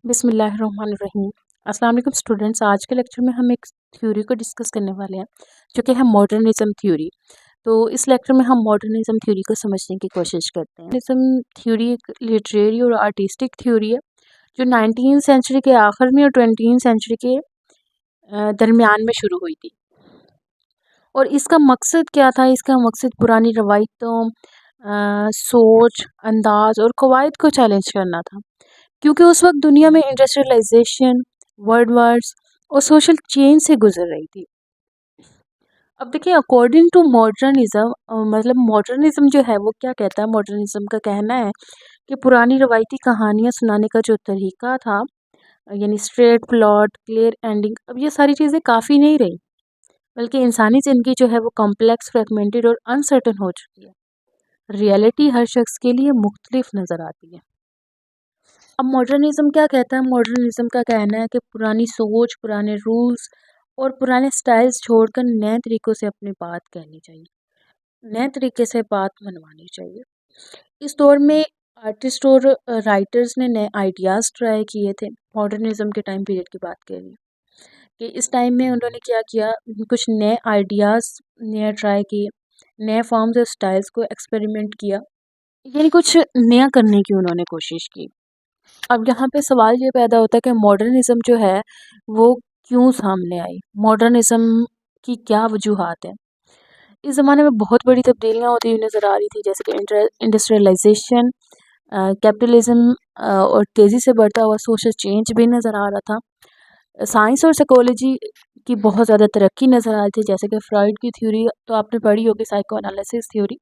बिस्मिल्लाहिर्रहमानिर्रहीम। अस्सलाम वालेकुम स्टूडेंट्स। आज के लेक्चर में हम एक थ्योरी को डिस्कस करने वाले हैं जो कि है मॉडर्निज्म थ्योरी। तो इस लेक्चर में हम मॉडर्निज्म थ्योरी को समझने की कोशिश करते हैं। मॉडर्निज्म थ्योरी एक लिटरेरी और आर्टिस्टिक थ्योरी है जो 19वीं सेंचुरी के आखिर में और 20वीं सेंचुरी के दरमियान में शुरू हुई थी। और इसका मकसद क्या था? इसका मकसद पुरानी रवायतों, सोच, अंदाज और कवायद को चैलेंज करना था, क्योंकि उस वक्त दुनिया में इंडस्ट्रियलाइजेशन, वर्ल्ड वार्स और सोशल चेंज से गुजर रही थी। अब देखिए, अकॉर्डिंग टू मॉडर्निज्म, मतलब मॉडर्निज्म जो है वो क्या कहता है? मॉडर्निज्म का कहना है कि पुरानी रवायती कहानियाँ सुनाने का जो तरीका था, यानी स्ट्रेट प्लॉट, क्लियर एंडिंग, अब ये सारी चीज़ें काफ़ी नहीं रही, बल्कि इंसानी ज़िंदगी जो है वो कॉम्प्लेक्स, फ्रेगमेंटेड और अनसर्टन हो चुकी है। रियलिटी हर शख्स के लिए मुख्तलिफ नज़र आती है। अब मॉडर्निज्म क्या कहता है? मॉडर्निज्म का कहना है कि पुरानी सोच, पुराने रूल्स और पुराने स्टाइल्स छोड़कर नए तरीक़ों से अपनी बात कहनी चाहिए, नए तरीके से बात मनवानी चाहिए। इस दौर में आर्टिस्ट और राइटर्स ने नए आइडियाज़ ट्राई किए थे। मॉडर्निज्म के टाइम पीरियड की बात करें कि इस टाइम में उन्होंने क्या किया, कुछ नए आइडियाज़ नए ट्राई किए, नए फॉर्म्स और स्टाइल्स को एक्सपेरिमेंट किया, यानी कुछ नया करने की उन्होंने कोशिश की। अब यहाँ पे सवाल ये पैदा होता है कि मॉडर्निज्म जो है वो क्यों सामने आई? मॉडर्निज्म की क्या वजूहात हैं? इस ज़माने में बहुत बड़ी तब्दीलियाँ होती हुई नज़र आ रही थी, जैसे कि इंडस्ट्रियलाइजेशन, कैपिटलिज्म और तेज़ी से बढ़ता हुआ सोशल चेंज भी नज़र आ रहा था। साइंस और साइकोलॉजी की बहुत ज़्यादा तरक्की नज़र आ रही थी, जैसे कि फ्रॉइड की थ्योरी तो आपने पढ़ी होगी, साइको एनालिसिस थ्योरी।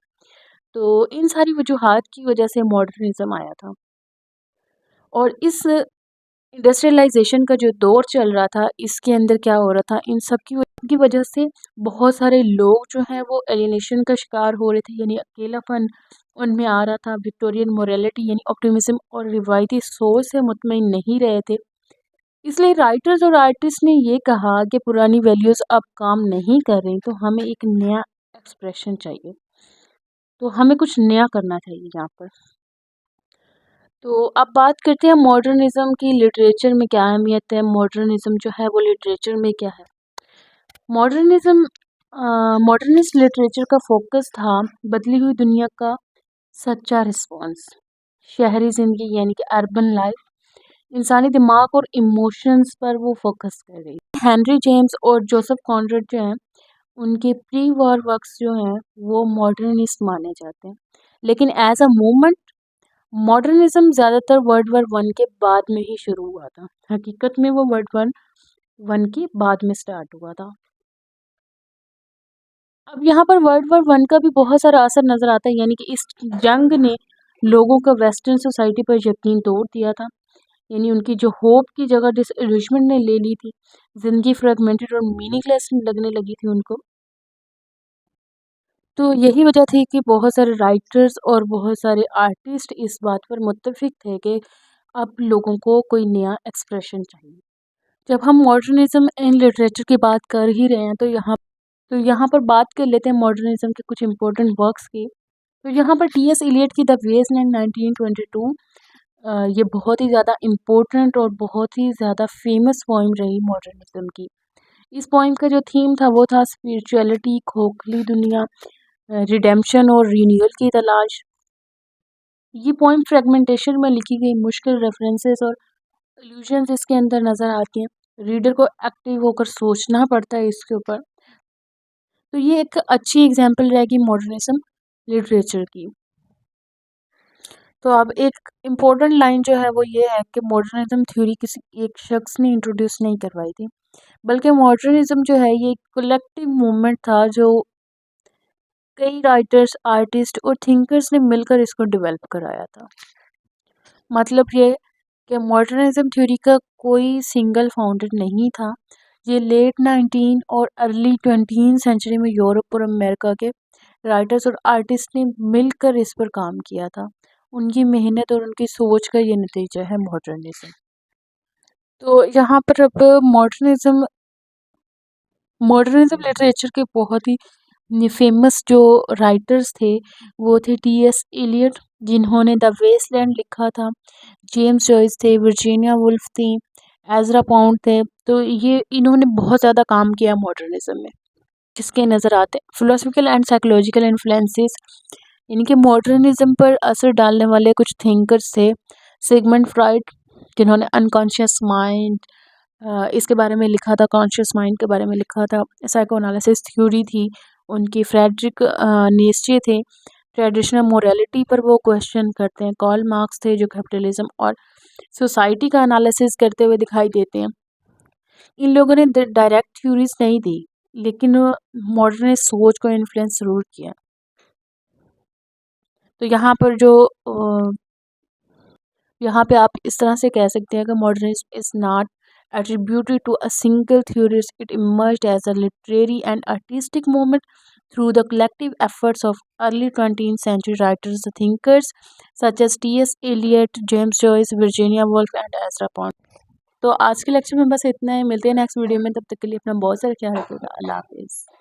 तो इन सारी वजूहात की वजह से मॉडर्निज्म आया था। और इस इंडस्ट्रियलाइजेशन का जो दौर चल रहा था, इसके अंदर क्या हो रहा था, इन सब की वजह से बहुत सारे लोग जो हैं वो एलिनेशन का शिकार हो रहे थे, यानी अकेलापन उनमें आ रहा था। विक्टोरियन मोरालिटी यानी ऑप्टिमिज्म और रिवायती सोच से मुतमईन नहीं रहे थे। इसलिए राइटर्स और आर्टिस्ट ने ये कहा कि पुरानी वैल्यूज़ अब काम नहीं कर रही, तो हमें एक नया एक्सप्रेशन चाहिए, तो हमें कुछ नया करना चाहिए यहाँ पर। तो अब बात करते हैं मॉडर्निज्म की लिटरेचर में क्या अहमियत है, मॉडर्निज्म जो है वो लिटरेचर में क्या है। मॉडर्निज्म मॉडर्निस्ट लिटरेचर का फोकस था बदली हुई दुनिया का सच्चा रिस्पॉन्स, शहरी ज़िंदगी यानी कि अर्बन लाइफ, इंसानी दिमाग और इमोशंस पर वो फोकस कर रही। हेनरी जेम्स और जोसेफ कॉनरेड जो हैं, उनके प्री वॉर वर्क्स जो हैं वो मॉडर्निस्ट माने जाते हैं, लेकिन एज अ मूवमेंट मॉडर्निज्म ज़्यादातर वर्ल्ड वार वन के बाद में ही शुरू हुआ था। हकीकत में वो वर्ल्ड वार वन के बाद में स्टार्ट हुआ था। अब यहाँ पर वर्ल्ड वार वन का भी बहुत सारा असर नज़र आता है, यानी कि इस जंग ने लोगों का वेस्टर्न सोसाइटी पर यकीन तोड़ दिया था, यानी उनकी जो होप की जगह डिसइल्यूशमेंट ने ले ली थी। ज़िंदगी फ्रेगमेंटेड और मीनिंगलेस लगने लगी थी उनको। तो यही वजह थी कि बहुत सारे राइटर्स और बहुत सारे आर्टिस्ट इस बात पर मुत्तफिक थे कि अब लोगों को कोई नया एक्सप्रेशन चाहिए। जब हम मॉडर्निज्म इन लिटरेचर की बात कर ही रहे हैं, तो यहाँ पर बात कर लेते हैं मॉडर्निज्म के कुछ इंपॉर्टेंट वर्क्स की। तो यहाँ पर टी.एस. इलियट की द वेस्टलैंड 1922, ये बहुत ही ज़्यादा इम्पोर्टेंट और बहुत ही ज़्यादा फेमस पोइम रही मॉडर्निज्म की। इस पोइम का जो थीम था वो था स्पिरिचुअलिटी, खोखली दुनिया, रिडेम्पशन और रिन्यूअल की तलाश। ये पोइम फ्रेगमेंटेशन में लिखी गई मुश्किल रेफरेंसेस और इल्यूजन्स इसके अंदर नज़र आती हैं। रीडर को एक्टिव होकर सोचना पड़ता है इसके ऊपर। तो ये एक अच्छी एग्जाम्पल रहेगी मॉडर्निज्म लिटरेचर की। तो अब एक इम्पोर्टेंट लाइन जो है वो ये है कि मॉडर्निज्म थ्योरी किसी एक शख्स ने इंट्रोड्यूस नहीं करवाई थी, बल्कि मॉडर्निज्म जो है ये एक कलेक्टिव मूवमेंट था जो कई राइटर्स, आर्टिस्ट और थिंकर्स ने मिलकर इसको डेवलप कराया था। मतलब ये कि मॉडर्निज्म थ्योरी का कोई सिंगल फाउंडर नहीं था। ये लेट 19 और अर्ली 20 सेंचुरी में यूरोप और अमेरिका के राइटर्स और आर्टिस्ट ने मिलकर इस पर काम किया था। उनकी मेहनत और उनकी सोच का ये नतीजा है मॉडर्निज्म। तो यहाँ पर अब मॉडर्निज्म मॉडर्निज्म लिटरेचर के बहुत ही फेमस जो राइटर्स थे वो थे टी.एस. इलियट, जिन्होंने द वेस्टलैंड लिखा था। जेम्स जॉयस थे, वर्जीनिया वुल्फ थी, एज़रा पाउंड थे। तो ये इन्होंने बहुत ज़्यादा काम किया मॉडर्निज्म में, जिसके नज़र आते हैं फिलोसफिकल एंड साइकोलॉजिकल इन्फ्लुएंसेस। इनके मॉडर्निज्म पर असर डालने वाले कुछ थिंकर्स थे। सिगमंड फ्रॉइड, जिन्होंने अनकॉन्शियस माइंड इसके बारे में लिखा था, कॉन्शियस माइंड के बारे में लिखा था। साइकोएनालिसिस थ्योरी थी उनकी। फ्रेडरिक नीत्शे थे, ट्रेडिशनल मोरालिटी पर वो क्वेश्चन करते हैं। कार्ल मार्क्स थे, जो कैपिटलिज्म और सोसाइटी का एनालिसिस करते हुए दिखाई देते हैं। इन लोगों ने डायरेक्ट थ्योरीज नहीं दी, लेकिन मॉडर्निस्ट सोच को इन्फ्लुएंस ज़रूर किया। तो यहाँ पे आप इस तरह से कह सकते हैं कि modernism is not attributed to a single theorist. It emerged as a literary and artistic movement through the collective efforts of early 20th century writers and thinkers such as T.S. Eliot, James Joyce, Virginia Woolf and Ezra Pound. तो आज के lecture में बस इतना ही। मिलते हैं next video में, तब तक के लिए अपना बहुत सारा ख्याल रखिएगा। अल्लाह हाफिज़।